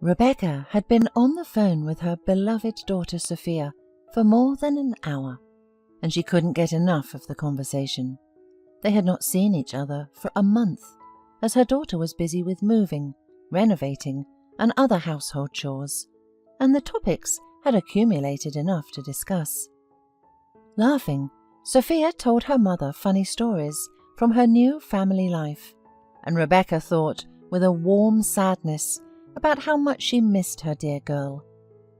Rebecca had been on the phone with her beloved daughter Sophia for more than an hour, and she couldn't get enough of the conversation. They had not seen each other for a month, as her daughter was busy with moving, renovating, and other household chores, and the topics had accumulated enough to discuss. Laughing, Sophia told her mother funny stories from her new family life, and Rebecca thought with a warm sadness about how much she missed her dear girl.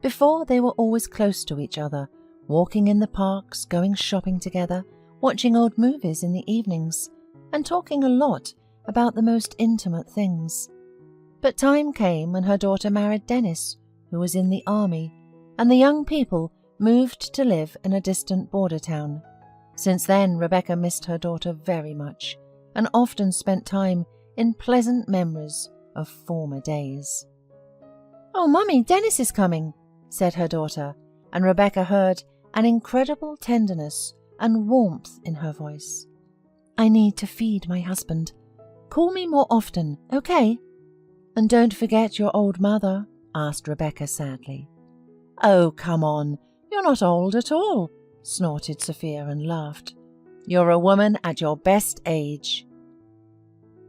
Before, they were always close to each other, walking in the parks, going shopping together, watching old movies in the evenings, and talking a lot about the most intimate things. But time came when her daughter married Dennis, who was in the army, and the young people moved to live in a distant border town. Since then, Rebecca missed her daughter very much, and often spent time in pleasant memories of former days. "Oh, Mummy, Dennis is coming," said her daughter, and Rebecca heard an incredible tenderness and warmth in her voice. "I need to feed my husband. Call me more often, okay? And don't forget your old mother," asked Rebecca sadly. "Oh, come on, you're not old at all," snorted Sophia and laughed. "You're a woman at your best age."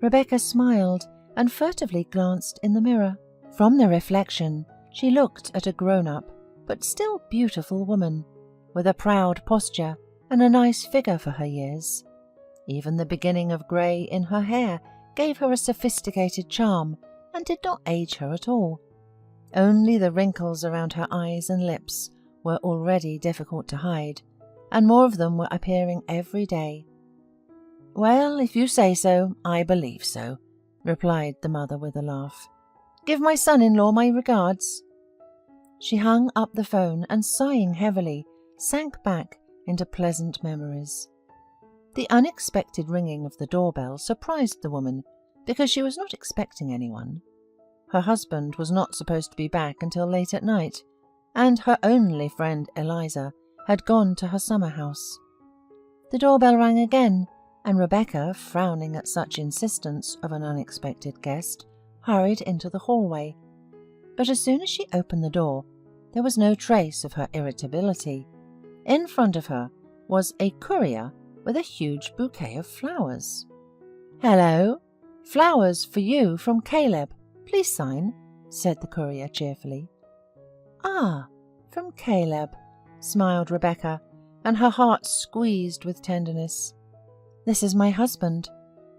Rebecca smiled and furtively glanced in the mirror. From the reflection, she looked at a grown-up, but still beautiful woman, with a proud posture and a nice figure for her years. Even the beginning of grey in her hair gave her a sophisticated charm and did not age her at all. Only the wrinkles around her eyes and lips were already difficult to hide, and more of them were appearing every day. "Well, if you say so, I believe so," replied the mother with a laugh. "Give my son-in-law my regards." She hung up the phone and, sighing heavily, sank back into pleasant memories. The unexpected ringing of the doorbell surprised the woman because she was not expecting anyone. Her husband was not supposed to be back until late at night, and her only friend Eliza had gone to her summer house. The doorbell rang again, and Rebecca, frowning at such insistence of an unexpected guest, hurried into the hallway. But as soon as she opened the door, there was no trace of her irritability. In front of her was a courier with a huge bouquet of flowers. "Hello, flowers for you from Caleb. Please sign," said the courier cheerfully. "Ah, from Caleb," smiled Rebecca, and her heart squeezed with tenderness. "This is my husband,"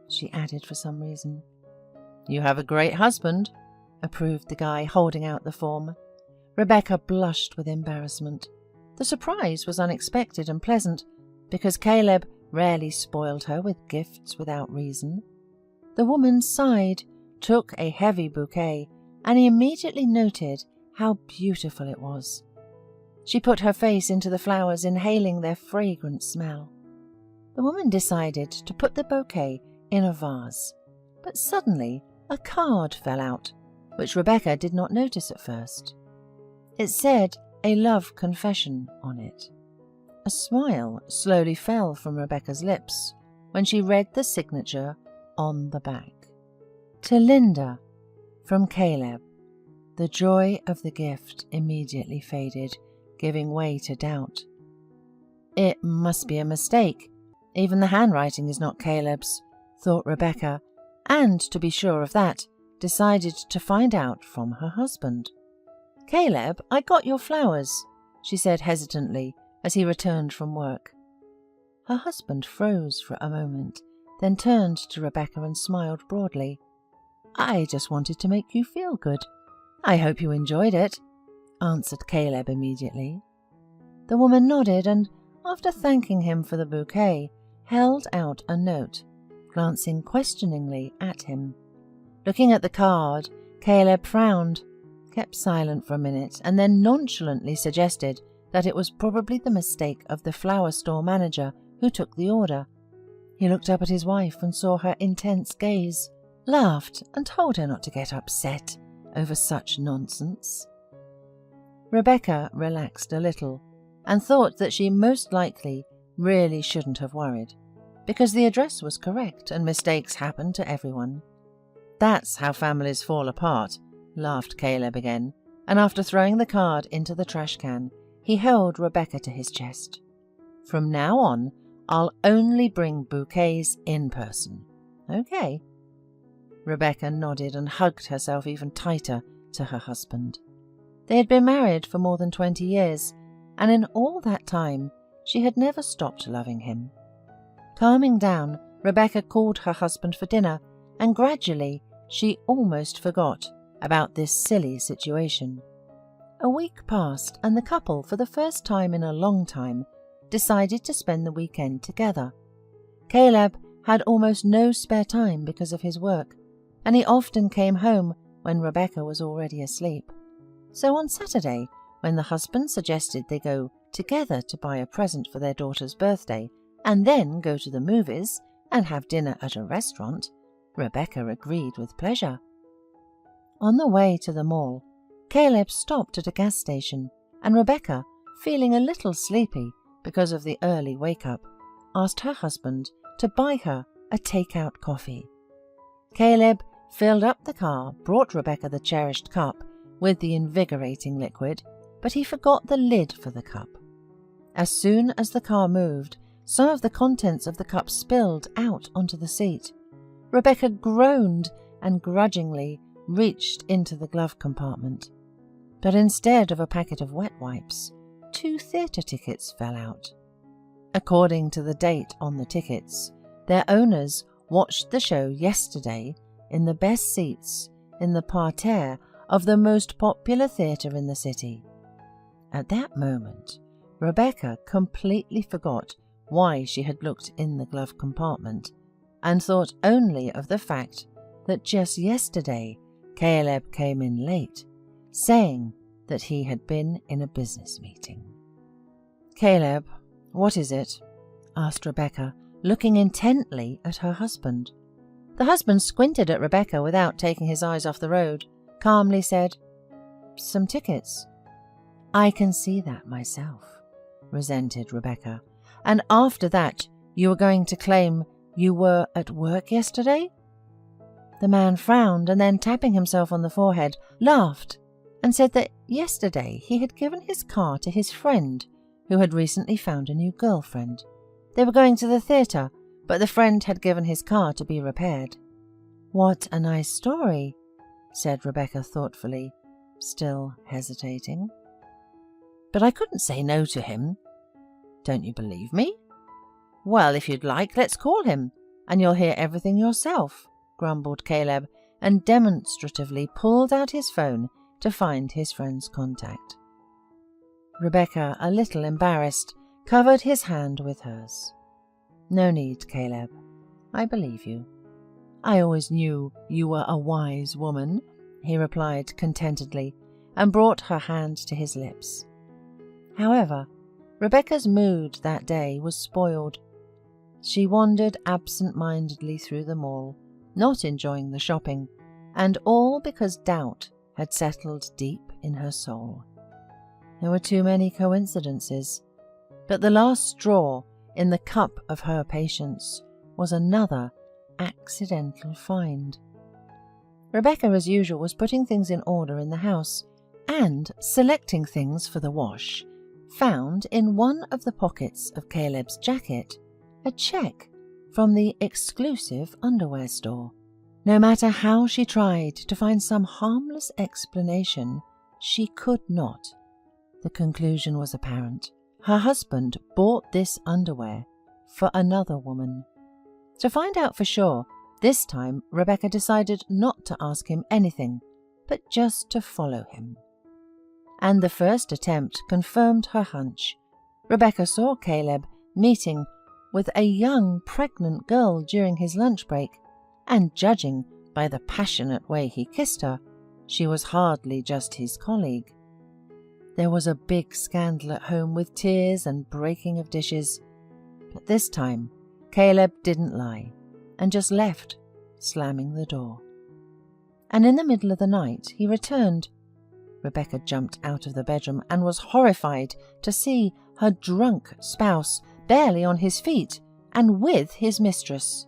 she added for some reason. "You have a great husband," approved the guy, holding out the form. Rebecca blushed with embarrassment. The surprise was unexpected and pleasant, because Caleb rarely spoiled her with gifts without reason. The woman sighed, took a heavy bouquet, and he immediately noted how beautiful it was. She put her face into the flowers, inhaling their fragrant smell. The woman decided to put the bouquet in a vase, but suddenly a card fell out, which Rebecca did not notice at first. It said "A love confession" on it. A smile slowly fell from Rebecca's lips when she read the signature on the back. "To Linda, from Caleb." The joy of the gift immediately faded, giving way to doubt. "It must be a mistake. Even the handwriting is not Caleb's," thought Rebecca, and, to be sure of that, decided to find out from her husband. "Caleb, I got your flowers," she said hesitantly as he returned from work. Her husband froze for a moment, then turned to Rebecca and smiled broadly. "I just wanted to make you feel good. I hope you enjoyed it," answered Caleb immediately. The woman nodded and, after thanking him for the bouquet, held out a note, glancing questioningly at him. Looking at the card, Caleb frowned, kept silent for a minute, and then nonchalantly suggested that it was probably the mistake of the flower store manager who took the order. He looked up at his wife and saw her intense gaze, laughed, and told her not to get upset over such nonsense. Rebecca relaxed a little and thought that she most likely really shouldn't have worried, because the address was correct and mistakes happen to everyone. That's how families fall apart, laughed Caleb again, and after throwing the card into the trash can, he held Rebecca to his chest. "From now on, I'll only bring bouquets in person. Okay?" Rebecca nodded and hugged herself even tighter to her husband. They had been married for more than 20 years, and in all that time, she had never stopped loving him. Calming down, Rebecca called her husband for dinner, and gradually she almost forgot about this silly situation. A week passed, and the couple, for the first time in a long time, decided to spend the weekend together. Caleb had almost no spare time because of his work, and he often came home when Rebecca was already asleep. So on Saturday, when the husband suggested they go together to buy a present for their daughter's birthday and then go to the movies and have dinner at a restaurant, Rebecca agreed with pleasure. On the way to the mall, Caleb stopped at a gas station, and Rebecca, feeling a little sleepy because of the early wake-up, asked her husband to buy her a take-out coffee. Caleb filled up the car, brought Rebecca the cherished cup with the invigorating liquid, but he forgot the lid for the cup. As soon as the car moved, some of the contents of the cup spilled out onto the seat. Rebecca groaned and grudgingly reached into the glove compartment. But instead of a packet of wet wipes, 2 theatre tickets fell out. According to the date on the tickets, their owners watched the show yesterday in the best seats in the parterre of the most popular theatre in the city. At that moment, Rebecca completely forgot why she had looked in the glove compartment and thought only of the fact that just yesterday Caleb came in late, saying that he had been in a business meeting. "Caleb, what is it?" asked Rebecca, looking intently at her husband. The husband squinted at Rebecca without taking his eyes off the road, calmly said, "Some tickets." "I can see that myself," resented Rebecca. "And after that, you were going to claim you were at work yesterday?" The man frowned and then, tapping himself on the forehead, laughed and said that yesterday he had given his car to his friend who had recently found a new girlfriend. They were going to the theatre, but the friend had given his car to be repaired. "What a nice story," said Rebecca thoughtfully, still hesitating. "But I couldn't say no to him. Don't you believe me?" "Well, if you'd like, let's call him, and you'll hear everything yourself," grumbled Caleb, and demonstratively pulled out his phone to find his friend's contact. Rebecca, a little embarrassed, covered his hand with hers. "No need, Caleb. I believe you." "I always knew you were a wise woman," he replied contentedly, and brought her hand to his lips. However, Rebecca's mood that day was spoiled. She wandered absent-mindedly through the mall, not enjoying the shopping, and all because doubt had settled deep in her soul. There were too many coincidences, but the last straw in the cup of her patience was another accidental find. Rebecca, as usual, was putting things in order in the house and selecting things for the wash, found in one of the pockets of Caleb's jacket a check from the exclusive underwear store. No matter how she tried to find some harmless explanation, she could not. The conclusion was apparent. Her husband bought this underwear for another woman. To find out for sure, this time Rebecca decided not to ask him anything, but just to follow him. And the first attempt confirmed her hunch. Rebecca saw Caleb meeting with a young pregnant girl during his lunch break, and judging by the passionate way he kissed her, she was hardly just his colleague. There was a big scandal at home with tears and breaking of dishes, but this time Caleb didn't lie and just left, slamming the door. And in the middle of the night he returned. Rebecca jumped out of the bedroom and was horrified to see her drunk spouse barely on his feet and with his mistress.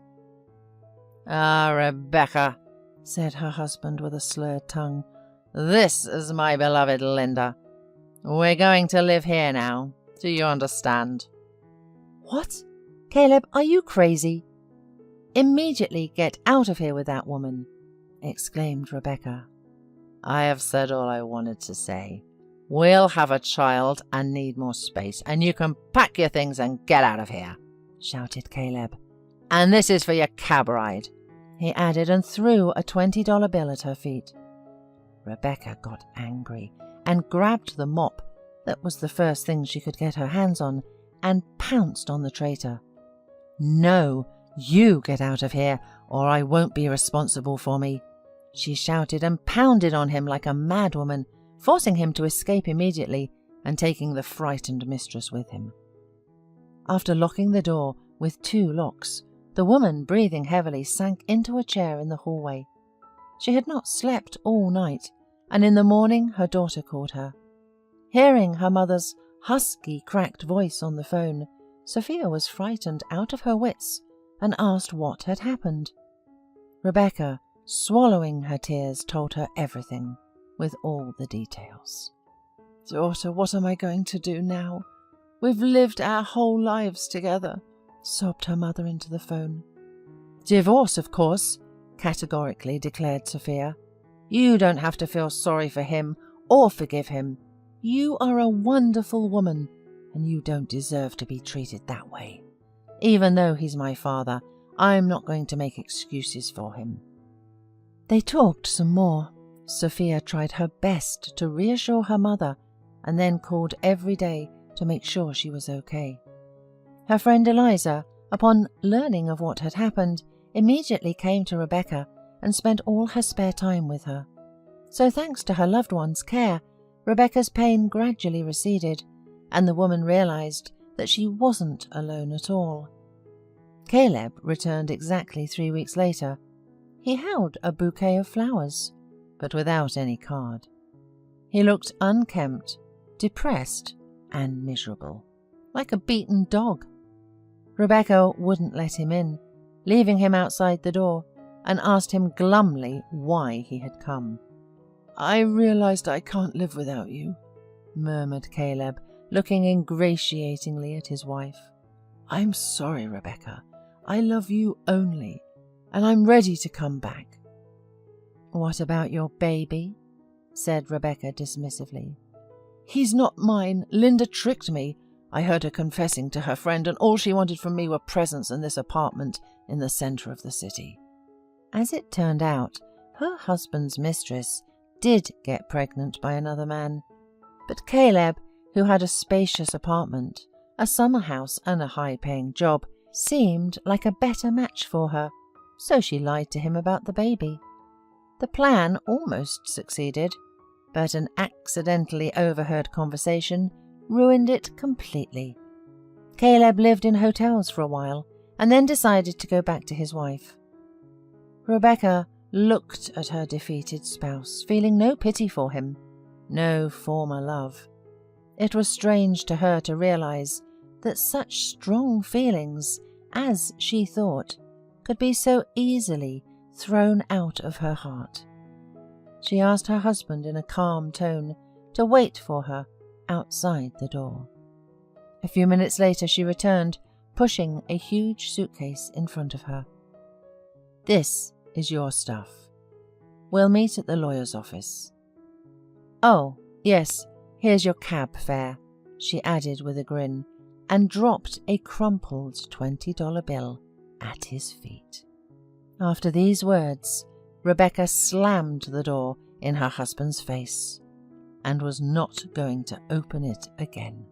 "Ah, Rebecca," said her husband with a slurred tongue, This is my beloved Linda. We're going to live here now. Do you understand?" "What? Caleb, are you crazy?" "Immediately get out of here with that woman," exclaimed Rebecca. "I have said all I wanted to say. We'll have a child and need more space, and you can pack your things and get out of here," shouted Caleb. "And this is for your cab ride," he added, and threw a $20 bill at her feet. Rebecca got angry and grabbed the mop, that was the first thing she could get her hands on, and pounced on the traitor. "No, you get out of here, or I won't be responsible for me," she shouted, and pounded on him like a madwoman, forcing him to escape immediately and taking the frightened mistress with him. After locking the door with 2 locks, the woman, breathing heavily, sank into a chair in the hallway. She had not slept all night, and in the morning her daughter called her. Hearing her mother's husky, cracked voice on the phone, Sophia was frightened out of her wits and asked what had happened. Rebecca, swallowing her tears, told her everything, with all the details. "Daughter, what am I going to do now? We've lived our whole lives together," sobbed her mother into the phone. "Divorce, of course," categorically declared Sophia. "You don't have to feel sorry for him or forgive him. You are a wonderful woman, and you don't deserve to be treated that way. Even though he's my father, I'm not going to make excuses for him." They talked some more. Sophia tried her best to reassure her mother, and then called every day to make sure she was okay. Her friend Eliza, upon learning of what had happened, immediately came to Rebecca and spent all her spare time with her. So thanks to her loved one's care, Rebecca's pain gradually receded, and the woman realized that she wasn't alone at all. Caleb returned exactly 3 weeks later. He held a bouquet of flowers, but without any card. He looked unkempt, depressed, and miserable, like a beaten dog. Rebecca wouldn't let him in, leaving him outside the door, and asked him glumly why he had come. "I realized I can't live without you," murmured Caleb, looking ingratiatingly at his wife. "I'm sorry, Rebecca. I love you only, and I'm ready to come back." "What about your baby?" said Rebecca dismissively. "He's not mine. Linda tricked me. I heard her confessing to her friend, and all she wanted from me were presents in this apartment in the center of the city." As it turned out, her husband's mistress did get pregnant by another man, but Caleb, who had a spacious apartment, a summer house, and a high-paying job, seemed like a better match for her, so she lied to him about the baby. The plan almost succeeded, but an accidentally overheard conversation ruined it completely. Caleb lived in hotels for a while, and then decided to go back to his wife. Rebecca looked at her defeated spouse, feeling no pity for him, no former love. It was strange to her to realize that such strong feelings, as she thought, could be so easily thrown out of her heart. She asked her husband in a calm tone to wait for her outside the door. A few minutes later she returned, pushing a huge suitcase in front of her. "This is your stuff. We'll meet at the lawyer's office." "Oh, yes, here's your cab fare," she added with a grin, and dropped a crumpled $20 bill at his feet. After these words, Rebecca slammed the door in her husband's face and was not going to open it again.